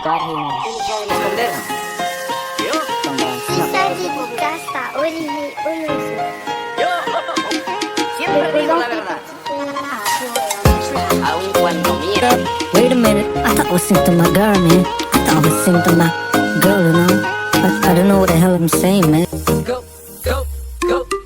cari Esconder. Yo. Kita di casa, oleh Yo. Siempre digo la verdad. Aun cuando miento. Wait a minute, I thought I was singing to my girl, man. I thought I was singing to my girl, you know. I don't know what the hell I'm saying, man. Go, go, go, go.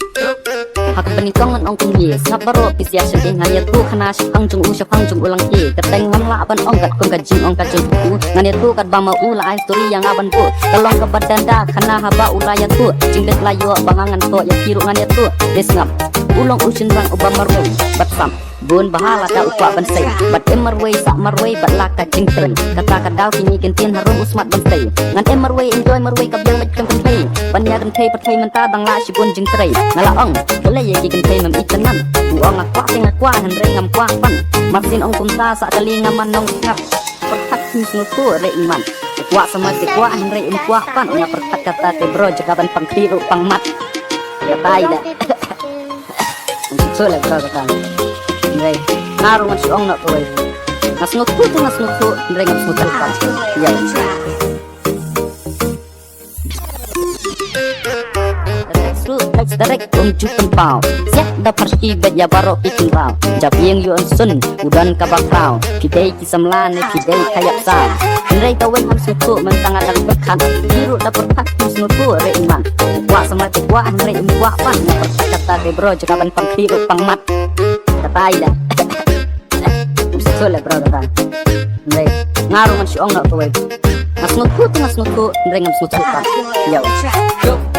Hak penikong ong kung sabaro pisya siya nganya tu kana ang jung usya pang jung ulang ki kateng ngam la ban ong kat kung kajing ong kajing tu nganya tu kat bama ula ai story yang aban tu kalong ka badanda kana haba ulaya tu jingdet layo bangangan to ya kiru nganya tu desngap ulong usin rang obama roy batsam bun bahala ka ukwa bansay bat emerway sa marway bat laka jingten kata kadau kini kentin harum usmat bansay ngan emerway enjoy marway ka biang macam kentai banya kentai patai menta dang la sibun jingtrai ngala ong boleh ya kentai mem ikanan buang akwa sing akwa henre ngam kwa pan marsin ong kumta sa telinga manong ngap pertak nutu re iman akwa sama kwa henre im kwa pan nya pertak kata te bro jagaban pangtiru pangmat ya taida so la kata Ndray, naroon man si Ong na ko eh. Nasnut ko, Ndray nga nasnut ka. Yeah. Direct jutan pau. Siap da perski bet ya baro piking rau. Jap yang yu sun, udan kabak rau. Kidai kisamlane, kidai kayak sa. Ndray tawen ham suku mentangat dari berkan. Biru da pertak nasnut ko re iman. Wa sama tikwa Ndray imwa pan. Pertak kata de bro jakaban pangtiru pangmat. Katai dah. Betul bro kan. Ndray ngaruh man si Ong na ko eh. Nasnut ko, Ndray ngam snut ka. Yo. Go.